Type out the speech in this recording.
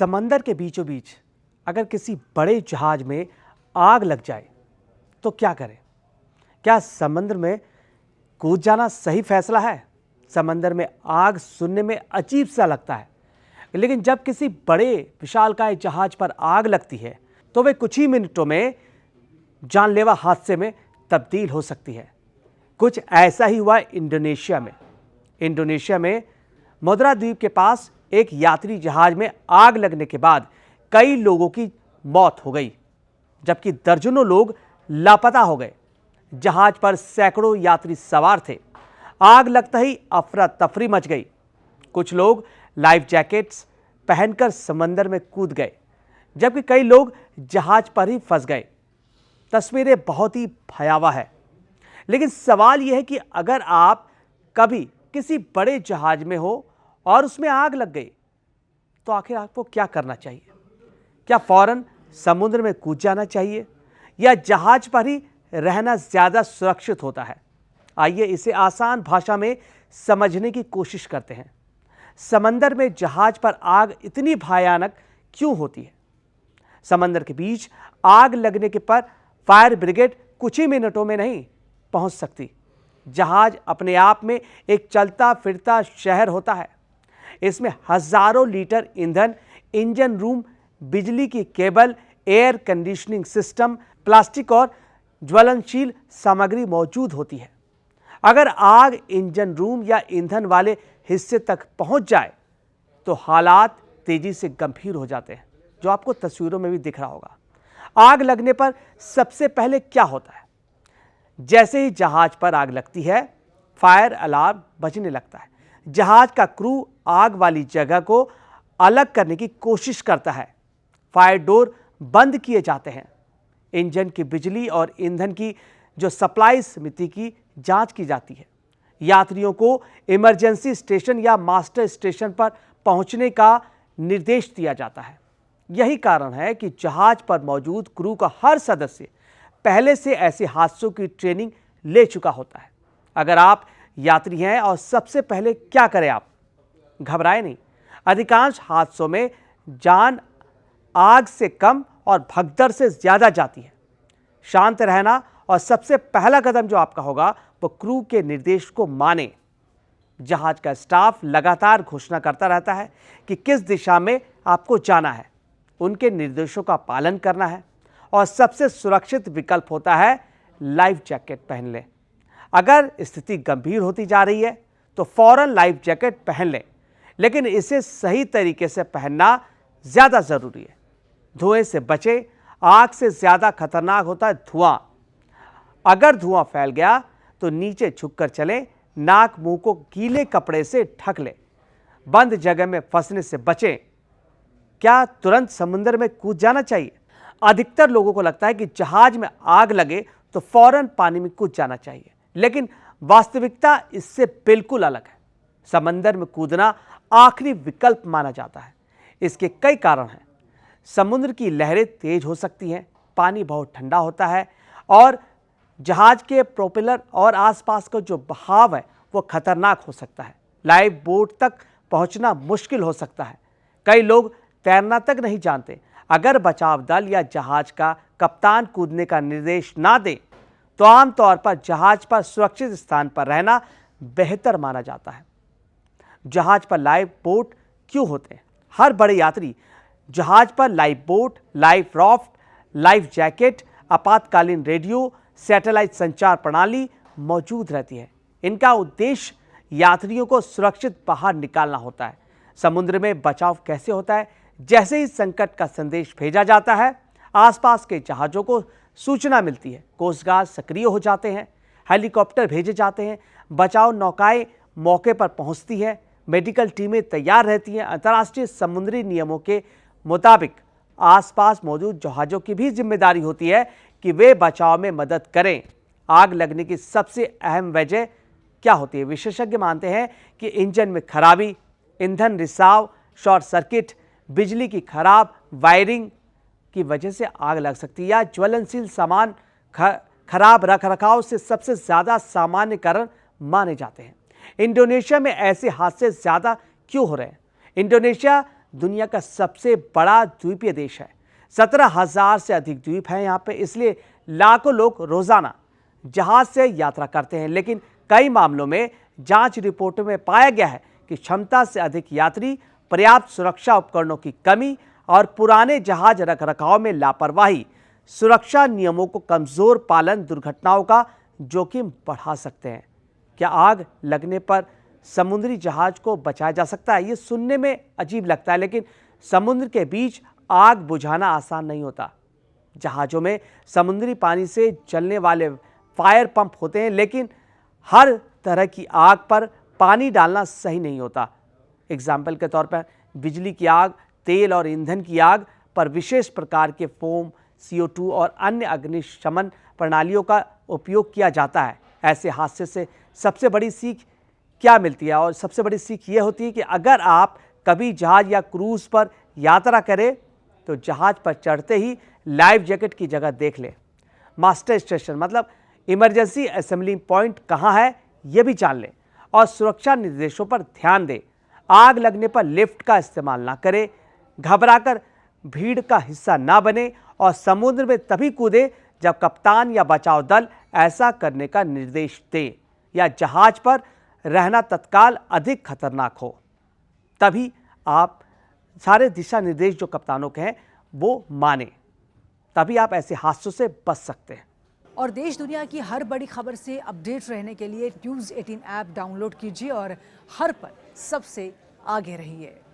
समंदर के बीचों बीच अगर किसी बड़े जहाज में आग लग जाए तो क्या करें? क्या समंदर में कूद जाना सही फैसला है? समंदर में आग सुनने में अजीब सा लगता है, लेकिन जब किसी बड़े विशालकाय जहाज पर आग लगती है तो वे कुछ ही मिनटों में जानलेवा हादसे में तब्दील हो सकती है। कुछ ऐसा ही हुआ इंडोनेशिया में मदुरा द्वीप के पास एक यात्री जहाज में आग लगने के बाद कई लोगों की मौत हो गई, जबकि दर्जनों लोग लापता हो गए। जहाज पर सैकड़ों यात्री सवार थे। आग लगता ही अफरा तफरी मच गई। कुछ लोग लाइफ जैकेट्स पहनकर समंदर में कूद गए, जबकि कई लोग जहाज पर ही फंस गए। तस्वीरें बहुत ही भयावह है, लेकिन सवाल यह है कि अगर आप कभी किसी बड़े जहाज में हो और उसमें आग लग गई तो आखिर आपको क्या करना चाहिए? क्या फौरन समुद्र में कूद जाना चाहिए या जहाज पर ही रहना ज्यादा सुरक्षित होता है? आइए इसे आसान भाषा में समझने की कोशिश करते हैं। समंदर में जहाज पर आग इतनी भयानक क्यों होती है? समंदर के बीच आग लगने के पर फायर ब्रिगेड कुछ ही मिनटों में नहीं पहुंच सकती। जहाज अपने आप में एक चलता फिरता शहर होता है। इसमें हजारों लीटर ईंधन, इंजन रूम, बिजली की cable, air conditioning system, plastic और ज्वलनशील सामग्री मौजूद होती है। अगर आग इंजन रूम या ईंधन वाले हिस्से तक पहुंच जाए तो हालात तेजी से गंभीर हो जाते हैं, जो आपको तस्वीरों में भी दिख रहा होगा। आग लगने पर सबसे पहले क्या होता है? जैसे ही जहाज पर आग लगती है, फायर अलार्म बजने लगता है। जहाज का क्रू आग वाली जगह को अलग करने की कोशिश करता है। फायर डोर बंद किए जाते हैं। इंजन की बिजली और ईंधन की जो सप्लाई समिति की जांच की जाती है। यात्रियों को इमरजेंसी स्टेशन या मास्टर स्टेशन पर पहुंचने का निर्देश दिया जाता है। यही कारण है कि जहाज पर मौजूद क्रू का हर सदस्य पहले से ऐसे हादसों की ट्रेनिंग ले चुका होता है। अगर आप यात्री हैं और सबसे पहले क्या करें? आप घबराएं नहीं। अधिकांश हादसों में जान आग से कम और भगदड़ से ज्यादा जाती है। शांत रहना और सबसे पहला कदम जो आपका होगा वो क्रू के निर्देश को माने। जहाज का स्टाफ लगातार घोषणा करता रहता है कि किस दिशा में आपको जाना है। उनके निर्देशों का पालन करना है और सबसे सुरक्षित विकल्प होता है लाइफ जैकेट पहन लें। अगर स्थिति गंभीर होती जा रही है तो फौरन लाइफ जैकेट पहन लें, लेकिन इसे सही तरीके से पहनना ज्यादा जरूरी है। धुएं से बचें। आग से ज्यादा खतरनाक होता है धुआं। अगर धुआं फैल गया तो नीचे झुककर चलें। नाक मुंह को गीले कपड़े से ढक लें। बंद जगह में फंसने से बचें। क्या तुरंत समुद्र में कूद जाना चाहिए? अधिकतर लोगों को लगता है कि जहाज में आग लगे तो फौरन पानी में कूद जाना चाहिए, लेकिन वास्तविकता इससे बिल्कुल अलग है। समंदर में कूदना आखिरी विकल्प माना जाता है। इसके कई कारण हैं। समुद्र की लहरें तेज हो सकती हैं, पानी बहुत ठंडा होता है और जहाज के प्रोपेलर और आसपास का जो बहाव है वो खतरनाक हो सकता है। लाइफ बोट तक पहुंचना मुश्किल हो सकता है। कई लोग तैरना तक नहीं जानते। अगर बचाव दल या जहाज का कप्तान कूदने का निर्देश ना दे तो आमतौर पर जहाज पर सुरक्षित स्थान पर रहना बेहतर माना जाता है। जहाज पर लाइफ बोट क्यों होते हैं? हर बड़े यात्री जहाज पर life boat, life raft, life jacket, आपातकालीन रेडियो, सैटेलाइट संचार प्रणाली मौजूद रहती है। इनका उद्देश्य यात्रियों को सुरक्षित बाहर निकालना होता है। समुद्र में बचाव कैसे होता है? जैसे ही संकट का संदेश भेजा जाता है, आसपास के जहाजों को सूचना मिलती है। कोस्ट गार्ड सक्रिय हो जाते हैं। हेलीकॉप्टर भेजे जाते हैं। बचाव नौकाएं मौके पर पहुंचती हैं। मेडिकल टीमें तैयार रहती हैं। अंतर्राष्ट्रीय समुद्री नियमों के मुताबिक आसपास मौजूद जहाजों की भी जिम्मेदारी होती है कि वे बचाव में मदद करें। आग लगने की सबसे अहम वजह क्या होती है? विशेषज्ञ मानते हैं कि इंजन में खराबी, ईंधन रिसाव, शॉर्ट सर्किट, बिजली की खराब वायरिंग की वजह से आग लग सकती है, या ज्वलनशील सामान खराब रखरखाव से सबसे ज्यादा सामान्य कारण माने जाते हैं। इंडोनेशिया में ऐसे हादसे ज्यादा क्यों हो रहे हैं? इंडोनेशिया दुनिया का सबसे बड़ा द्वीपीय देश है। 17,000 से अधिक द्वीप हैं यहाँ पे, इसलिए लाखों लोग रोजाना जहाज से यात्रा करते हैं। लेकिन कई मामलों में जांच रिपोर्टों में पाया गया है कि क्षमता से अधिक यात्री, पर्याप्त सुरक्षा उपकरणों की कमी और पुराने जहाज रखरखाव में लापरवाही सुरक्षा नियमों को कमजोर पालन दुर्घटनाओं का जोखिम बढ़ा सकते हैं। क्या आग लगने पर समुद्री जहाज को बचाया जा सकता है? ये सुनने में अजीब लगता है, लेकिन समुद्र के बीच आग बुझाना आसान नहीं होता। जहाजों में समुद्री पानी से चलने वाले फायर पंप होते हैं, लेकिन हर तरह की आग पर पानी डालना सही नहीं होता। एग्जाम्पल के तौर पर बिजली की आग, तेल और ईंधन की आग पर विशेष प्रकार के फोम, CO2 और अन्य अग्निशमन प्रणालियों का उपयोग किया जाता है। ऐसे हादसे से सबसे बड़ी सीख क्या मिलती है? और सबसे बड़ी सीख ये होती है कि अगर आप कभी जहाज या क्रूज पर यात्रा करें तो जहाज पर चढ़ते ही लाइफ जैकेट की जगह देख लें। मास्टर स्टेशन मतलब इमरजेंसी असेंबलिंग पॉइंट कहाँ है ये भी जान लें और सुरक्षा निर्देशों पर ध्यान दें। आग लगने पर लिफ्ट का इस्तेमाल ना करें, घबराकर भीड़ का हिस्सा ना बने और समुद्र में तभी कूदे जब कप्तान या बचाव दल ऐसा करने का निर्देश दे या जहाज पर रहना तत्काल अधिक खतरनाक हो। तभी आप सारे दिशा निर्देश जो कप्तानों के हैं वो माने, तभी आप ऐसे हादसों से बच सकते हैं। और देश दुनिया की हर बड़ी खबर से अपडेट रहने के लिए न्यूज़ 18 ऐप डाउनलोड कीजिए और हर पल सबसे आगे रहिए।